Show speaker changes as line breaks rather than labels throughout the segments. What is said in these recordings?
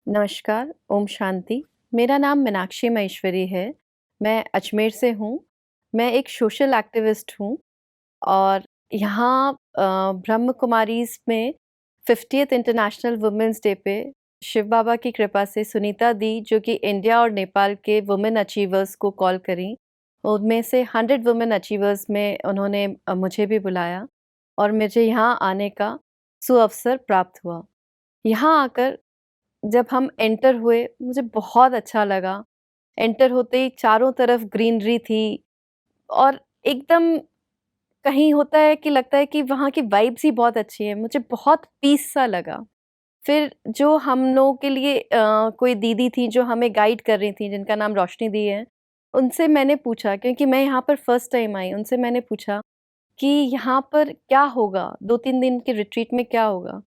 नमस्कार, ओम शांति। मेरा नाम मीनाक्षी महेश्वरी है। मैं अजमेर से हूँ। मैं एक सोशल एक्टिविस्ट हूँ और यहाँ ब्रह्म कुमारीज़ में 50th इंटरनेशनल वुमेन्स डे पे शिव बाबा की कृपा से सुनीता दी, जो कि इंडिया और नेपाल के वुमेन अचीवर्स को कॉल करीं। उनमें से 100 वुमेन अचीवर्स में उन्होंने मुझे भी बुलाया और मुझे यहाँ आने का सुअवसर प्राप्त हुआ। यहाँ आकर जब हम एंटर हुए, मुझे बहुत अच्छा लगा। एंटर होते ही चारों तरफ ग्रीनरी थी और एकदम कहीं होता है कि लगता है कि वहाँ की वाइब्स ही बहुत अच्छी है। मुझे बहुत पीस सा लगा। फिर जो हम लोगों के लिए कोई दीदी थी जो हमें गाइड कर रही थी, जिनका नाम रोशनी दी है, उनसे मैंने पूछा, क्योंकि मैं यहाँ पर फर्स्ट टाइम आई, उनसे मैंने पूछा कि यहाँ पर क्या होगा? 2-3 दिन के रिट्रीट में क्या होगा?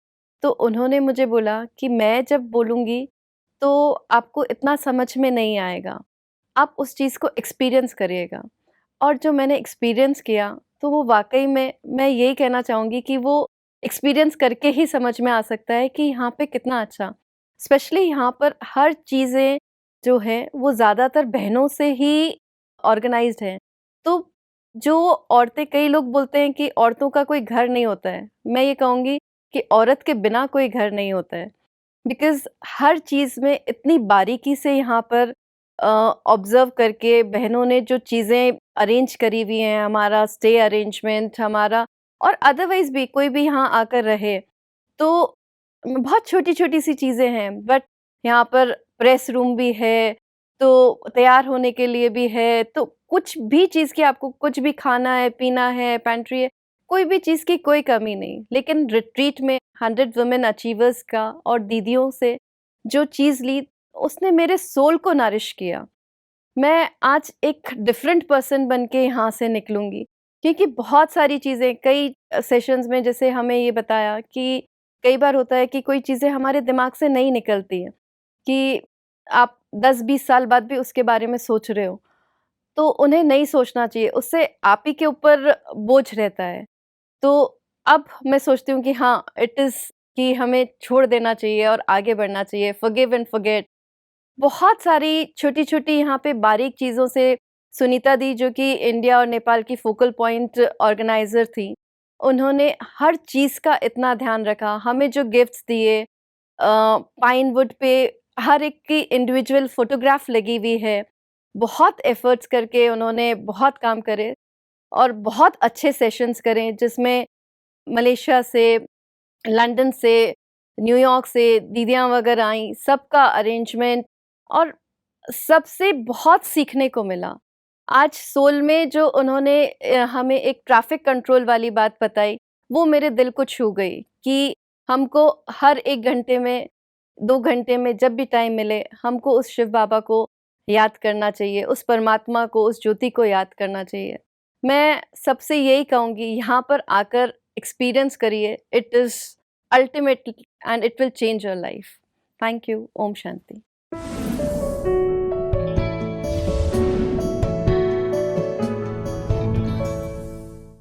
तो उन्होंने मुझे बोला कि मैं जब बोलूँगी तो आपको इतना समझ में नहीं आएगा। आप उस चीज़ को एक्सपीरियंस करिएगा। और जो मैंने एक्सपीरियंस किया, तो वो वाक़ई में मैं यही कहना चाहूँगी कि वो एक्सपीरियंस करके ही समझ में आ सकता है कि यहाँ पे कितना अच्छा, स्पेशली यहाँ पर हर चीज़ें जो हैं, वो ज़्यादातर बहनों से ही ऑर्गनाइज़्ड हैं। तो जो औरतें, कई लोग बोलते हैं कि औरतों का कोई घर नहीं होता है। मैं ये कहूँगी कि औरत के बिना कोई घर नहीं होता है। बिकॉज़ हर चीज़ में इतनी बारीकी से यहाँ पर ऑब्ज़र्व करके बहनों ने जो चीज़ें अरेंज करी हुई हैं, हमारा स्टे अरेंजमेंट, हमारा और अदरवाइज़ भी कोई भी यहाँ आकर रहे, तो बहुत छोटी-छोटी सी चीज़ें हैं, बट यहाँ पर प्रेस रूम भी है, तो तैयार होने के लिए भी है, तो कुछ भी चीज़ की आपको कुछ भी खाना है, पीना है, पैंट्री है, कोई भी चीज़ की कोई कमी नहीं। लेकिन रिट्रीट में 100 वुमेन अचीवर्स का और दीदियों से जो चीज़ ली, उसने मेरे सोल को नरिश किया। मैं आज एक डिफरेंट पर्सन बन के यहाँ से निकलूँगी, क्योंकि बहुत सारी चीज़ें कई सेशंस में जैसे हमें ये बताया कि कई बार होता है कि कोई चीज़ें हमारे दिमाग से नहीं निकलती हैं, कि आप 10-20 साल बाद भी उसके बारे में सोच रहे हो, तो उन्हें नहीं सोचना चाहिए, उससे आप ही के ऊपर बोझ रहता है। तो अब मैं सोचती हूँ कि हाँ, इट इज़ कि हमें छोड़ देना चाहिए और आगे बढ़ना चाहिए, फ़ॉरगिव एंड फ़ॉरगेट। बहुत सारी छोटी-छोटी यहाँ पे बारीक चीज़ों से सुनीता दी, जो कि इंडिया और नेपाल की फोकल पॉइंट ऑर्गेनाइज़र थी, उन्होंने हर चीज़ का इतना ध्यान रखा। हमें जो गिफ्ट्स दिए, पाइन वुड पे हर एक की इंडिविजुअल फ़ोटोग्राफ लगी हुई है। बहुत एफ़र्ट्स करके उन्होंने बहुत काम करे और बहुत अच्छे सेशंस करे, जिसमें मलेशिया से, लंदन से, न्यूयॉर्क से दीदियाँ वगैरह आईं, सबका अरेंजमेंट और सबसे बहुत सीखने को मिला। आज सोल में जो उन्होंने हमें एक ट्रैफ़िक कंट्रोल वाली बात बताई, वो मेरे दिल को छू गई कि हमको हर 1 घंटे में, 2 घंटे में जब भी टाइम मिले, हमको उस शिव बाबा को याद करना चाहिए, उस परमात्मा को, उस ज्योति को याद करना चाहिए। मैं सबसे यही कहूँगी, यहाँ पर आकर एक्सपीरियंस करिए, it is ultimately and it will change your life. Thank you. ओम शांति।